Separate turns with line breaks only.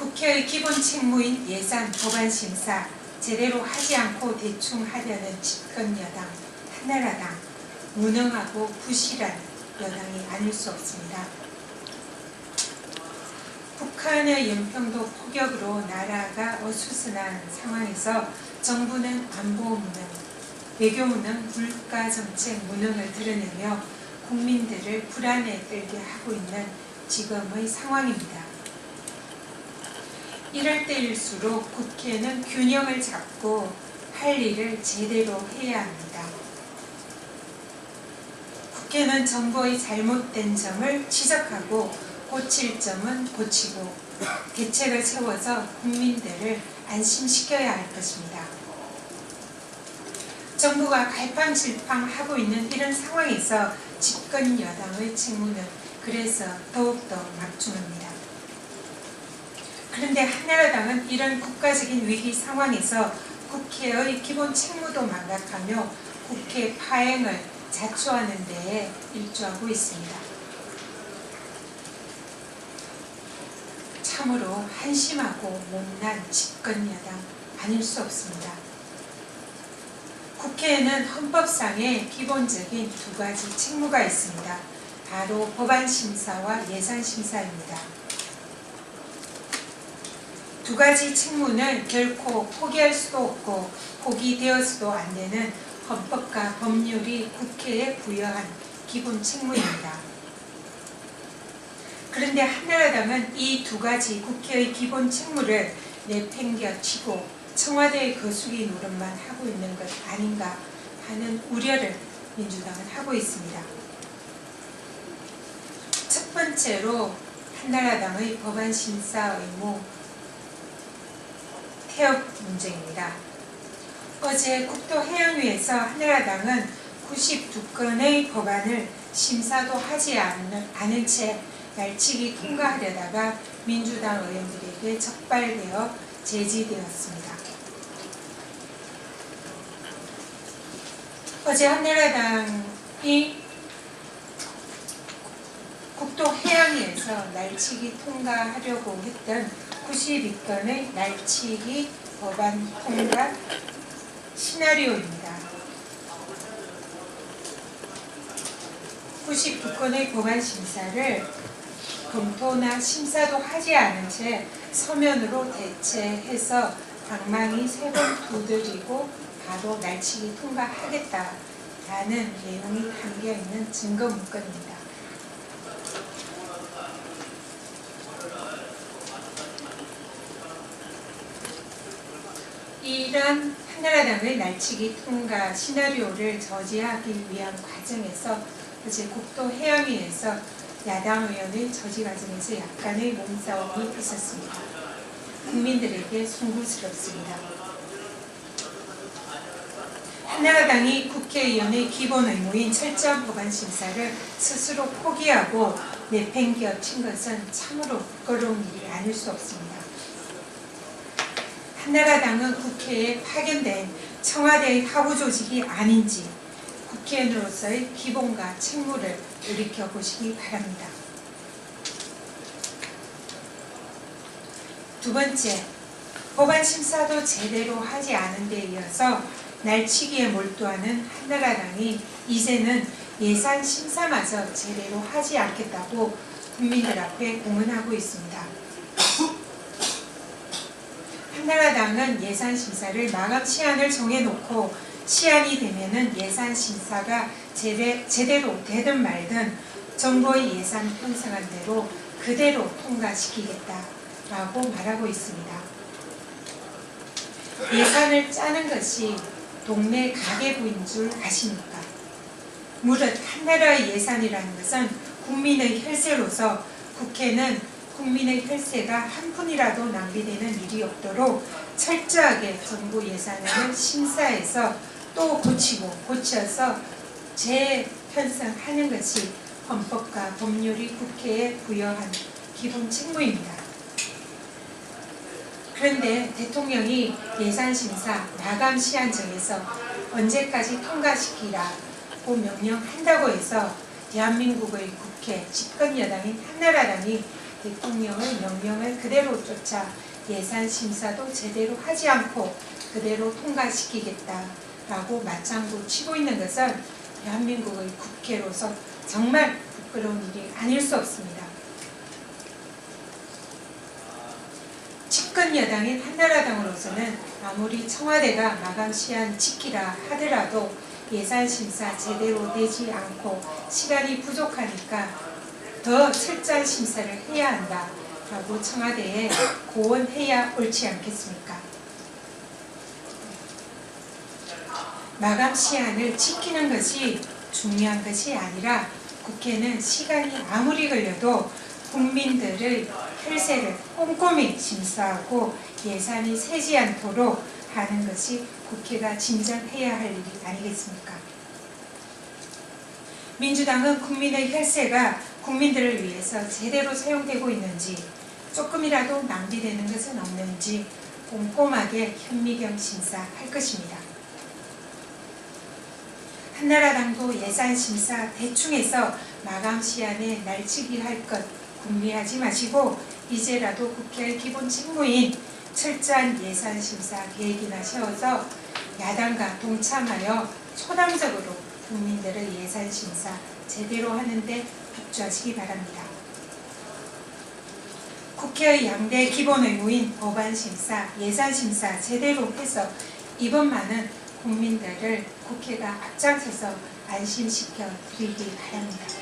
국회의 기본 책무인 예산 법안 심사 제대로 하지 않고 대충 하려는 집권여당 한나라당, 무능하고 부실한 여당이 아닐 수 없습니다. 북한의 연평도 포격으로 나라가 어수선한 상황에서 정부는 안보 무능, 외교 무능, 물가 정책 무능을 드러내며 국민들을 불안에 떨게 하고 있는 지금의 상황입니다. 이럴 때일수록 국회는 균형을 잡고 할 일을 제대로 해야 합니다. 국회는 정부의 잘못된 점을 지적하고 고칠 점은 고치고 대책을 세워서 국민들을 안심시켜야 할 것입니다. 정부가 갈팡질팡하고 있는 이런 상황에서 집권 여당의 책무는 그래서 더욱더 막중합니다. 그런데 한나라당은 이런 국가적인 위기 상황에서 국회의 기본 책무도 망각하며 국회 파행을 자초하는 데에 일조하고 있습니다. 참으로 한심하고 못난 집권 여당 아닐 수 없습니다. 국회에는 헌법상의 기본적인 두 가지 책무가 있습니다. 바로 법안 심사와 예산 심사입니다. 두 가지 책무는 결코 포기할 수도 없고 포기되어서도 안 되는 헌법과 법률이 국회에 부여한 기본 책무입니다. 그런데 한나라당은 이 두 가지 국회의 기본 책무를 내팽겨치고 청와대의 거수기 노릇만 하고 있는 것 아닌가 하는 우려를 민주당은 하고 있습니다. 첫 번째로 한나라당의 법안 심사 의무 태업 문제입니다. 어제 국토해양위에서 한나라당은 92건의 법안을 심사도 하지 않은 채 날치기 통과하려다가 민주당 의원들에게 적발되어 제지되었습니다. 어제 한나라당이 국토해양위에서 날치기 통과하려고 했던 92건의 날치기 법안 통과 시나리오입니다. 99건의 법안 심사를 검토나 심사도 하지 않은 채 서면으로 대체해서 방망이 3번 두드리고 바로 날치기 통과하겠다라는 내용이 담겨있는 증거 문건입니다. 이런 한나라당의 날치기 통과 시나리오를 저지하기 위한 과정에서 어제 국토해양위에서 야당 의원의 저지 과정에서 약간의 몸싸움이 있었습니다. 국민들에게 송구스럽습니다. 한나라당이 국회의원의 기본 의무인 철저한 법안 심사를 스스로 포기하고 내팽겨친 것은 참으로 부끄러운 일이 아닐 수 없습니다. 한나라당은 국회에 파견된 청와대의 하부 조직이 아닌지 국회의원으로서의 기본과 책무를 돌이켜보시기 바랍니다. 두 번째, 법안 심사도 제대로 하지 않은 데 이어서 날치기에 몰두하는 한나라당이 이제는 예산 심사마저 제대로 하지 않겠다고 국민들 앞에 공언하고 있습니다. 한나라당은 예산 심사를 마감 시한을 정해놓고 시한이 되면은 예산 심사가 제대로 되든 말든 정부의 예산 편성한 대로 그대로 통과시키겠다라고 말하고 있습니다. 예산을 짜는 것이 동네 가계부인 줄 아십니까? 무릇 한나라의 예산이라는 것은 국민의 혈세로서 국회는 국민의 혈세가 한 푼이라도 낭비되는 일이 없도록 철저하게 정부 예산을 심사해서 또 고치고 고쳐서 재편성하는 것이 헌법과 법률이 국회에 부여한 기본 책무입니다. 그런데 대통령이 예산심사 마감 시한 정해서 언제까지 통과시키라고 명령한다고 해서 대한민국의 국회 집권 여당인 한나라당이 대통령의 명령을 그대로 쫓아 예산 심사도 제대로 하지 않고 그대로 통과시키겠다라고 맞장구 치고 있는 것은 대한민국의 국회로서 정말 부끄러운 일이 아닐 수 없습니다. 집권 여당인 한나라당으로서는 아무리 청와대가 마감 시한 지키라 하더라도 예산 심사 제대로 되지 않고 시간이 부족하니까 더 철저한 심사를 해야 한다라고 청와대에 고언해야 옳지 않겠습니까? 마감 시한을 지키는 것이 중요한 것이 아니라 국회는 시간이 아무리 걸려도 국민들의 혈세를 꼼꼼히 심사하고 예산이 새지 않도록 하는 것이 국회가 진정 해야 할 일이 아니겠습니까? 민주당은 국민의 혈세가 국민들을 위해서 제대로 사용되고 있는지 조금이라도 낭비되는 것은 없는지 꼼꼼하게 현미경 심사할 것입니다. 한나라당도 예산 심사 대충 해서 마감 시한에 날치기 할 것 궁리하지 마시고 이제라도 국회의 기본 직무인 철저한 예산 심사 계획이나 세워서 야당과 동참하여 초당적으로 국민들의 예산 심사 제대로 하는데 협조하시기 바랍니다. 국회의 양대 기본 의무인 법안 심사, 예산 심사 제대로 해서 이번만은 국민들을 국회가 앞장서서 안심시켜 드리기 바랍니다.